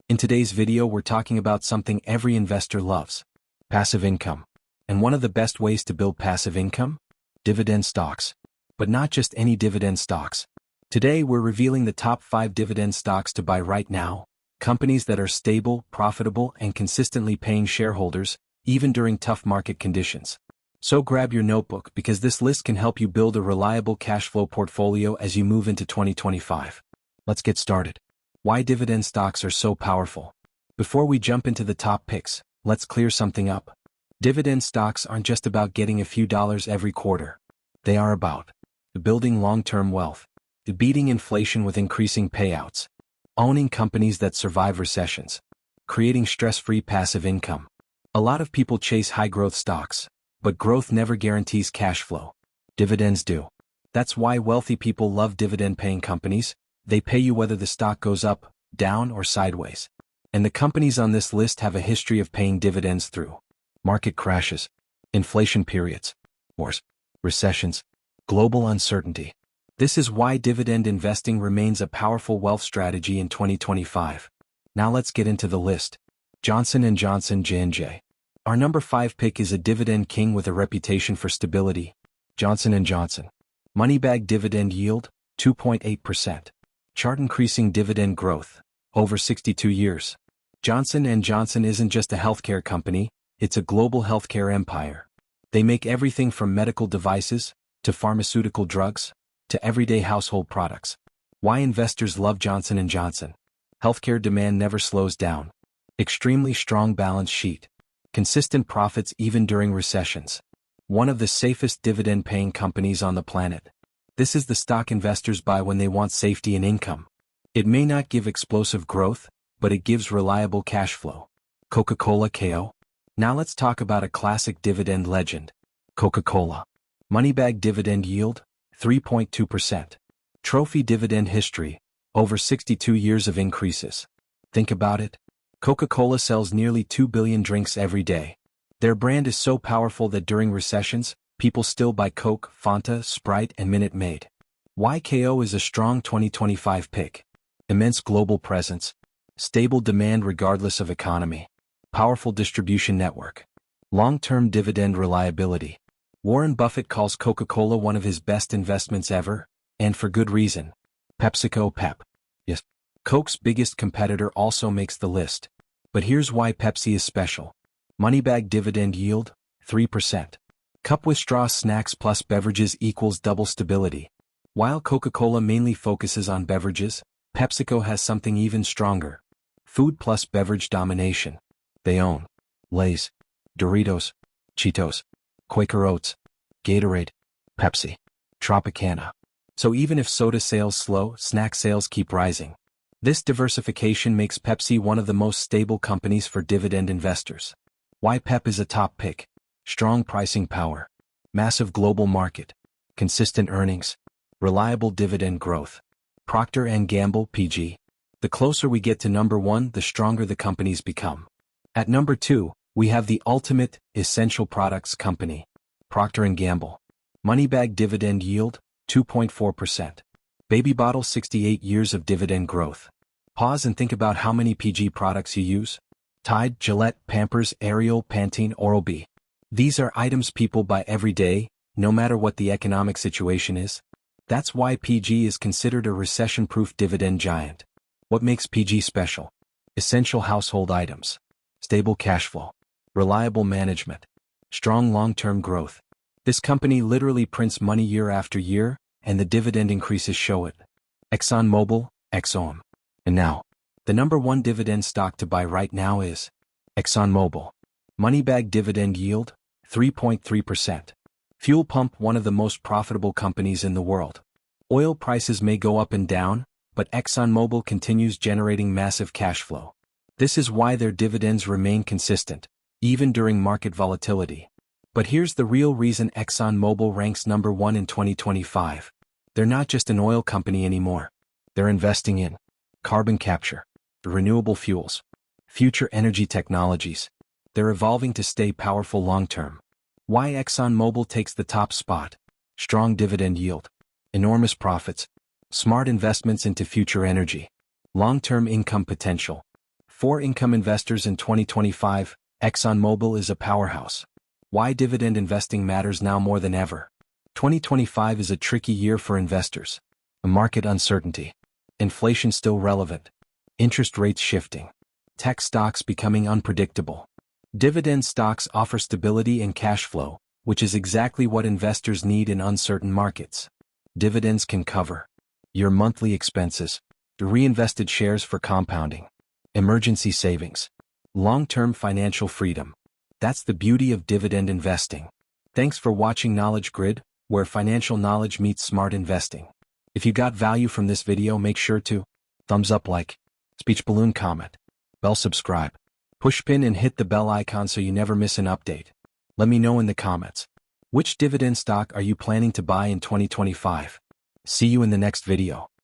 In today's video, we're talking about something every investor loves: passive income. And one of the best ways to build passive income? Dividend stocks. But not just any dividend stocks. Today, we're revealing the top 5 dividend stocks to buy right now, companies that are stable, profitable, and consistently paying shareholders, even during tough market conditions. So grab your notebook, because this list can help you build a reliable cash flow portfolio as you move into 2025. Let's get started. Why dividend stocks are so powerful. Before we jump into the top picks, let's clear something up. Dividend stocks aren't just about getting a few dollars every quarter. They are about building long-term wealth, beating inflation with increasing payouts, owning companies that survive recessions, creating stress-free passive income. A lot of people chase high-growth stocks, but growth never guarantees cash flow. Dividends do. That's why wealthy people love dividend-paying companies. They pay you whether the stock goes up, down, or sideways. And the companies on this list have a history of paying dividends through market crashes, inflation periods, wars, recessions, global uncertainty. This is why dividend investing remains a powerful wealth strategy in 2025. Now let's get into the list. Johnson & Johnson J&J. Our number 5 pick is a dividend king with a reputation for stability. Johnson & Johnson. Money-back dividend yield, 2.8%. Chart increasing dividend growth, over 62 years. Johnson & Johnson isn't just a healthcare company, it's a global healthcare empire. They make everything from medical devices, to pharmaceutical drugs, to everyday household products. Why investors love Johnson & Johnson? Healthcare demand never slows down. Extremely strong balance sheet. Consistent profits even during recessions. One of the safest dividend-paying companies on the planet. This is the stock investors buy when they want safety and income. It may not give explosive growth, but it gives reliable cash flow. Coca-Cola KO. Now let's talk about a classic dividend legend. Coca-Cola. Money-back dividend yield, 3.2%. Trophy dividend history, over 62 years of increases. Think about it. Coca-Cola sells nearly 2 billion drinks every day. Their brand is so powerful that during recessions, people still buy Coke, Fanta, Sprite, and Minute Maid. Why KO is a strong 2025 pick. Immense global presence. Stable demand regardless of economy. Powerful distribution network. Long-term dividend reliability. Warren Buffett calls Coca-Cola one of his best investments ever, and for good reason. PepsiCo Pep. Yes. Coke's biggest competitor also makes the list. But here's why Pepsi is special. Money-back dividend yield, 3%. Cup with straw snacks plus beverages equals double stability. While Coca-Cola mainly focuses on beverages, PepsiCo has something even stronger. Food plus beverage domination. They own Lay's, Doritos, Cheetos, Quaker Oats, Gatorade, Pepsi, Tropicana. So even if soda sales slow, snack sales keep rising. This diversification makes Pepsi one of the most stable companies for dividend investors. Why Pep is a top pick? Strong pricing power, massive global market, consistent earnings, reliable dividend growth. Procter & Gamble PG. The closer we get to number 1, the stronger the companies become. At number 2, we have the ultimate, essential products company. Procter & Gamble. Money-back dividend yield, 2.4%. Baby bottle 68 years of dividend growth. Pause and think about how many PG products you use. Tide, Gillette, Pampers, Ariel, Pantene, Oral-B. These are items people buy every day, no matter what the economic situation is. That's why PG is considered a recession-proof dividend giant. What makes PG special? Essential household items. Stable cash flow. Reliable management. Strong long-term growth. This company literally prints money year after year, and the dividend increases show it. ExxonMobil, Exxon. And now, the number 1 dividend stock to buy right now is ExxonMobil. Money-back dividend yield, 3.3%. Fuel pump, one of the most profitable companies in the world. Oil prices may go up and down, but ExxonMobil continues generating massive cash flow. This is why their dividends remain consistent, even during market volatility. But here's the real reason ExxonMobil ranks number 1 in 2025. They're not just an oil company anymore. They're investing in carbon capture, renewable fuels, future energy technologies. They're evolving to stay powerful long-term. Why ExxonMobil takes the top spot? Strong dividend yield, enormous profits, smart investments into future energy, long-term income potential, For income investors in 2025, ExxonMobil is a powerhouse. Why dividend investing matters now more than ever. 2025 is a tricky year for investors. A market uncertainty. Inflation still relevant. Interest rates shifting. Tech stocks becoming unpredictable. Dividend stocks offer stability and cash flow, which is exactly what investors need in uncertain markets. Dividends can cover your monthly expenses, reinvested shares for compounding, emergency savings, long-term financial freedom. That's the beauty of dividend investing. Thanks for watching Knowledge Grid, where financial knowledge meets smart investing. If you got value from this video, make sure to thumbs up, like, speech balloon, comment, bell, subscribe, push pin and hit the bell icon so you never miss an update. Let me know in the comments, which dividend stock are you planning to buy in 2025? See you in the next video.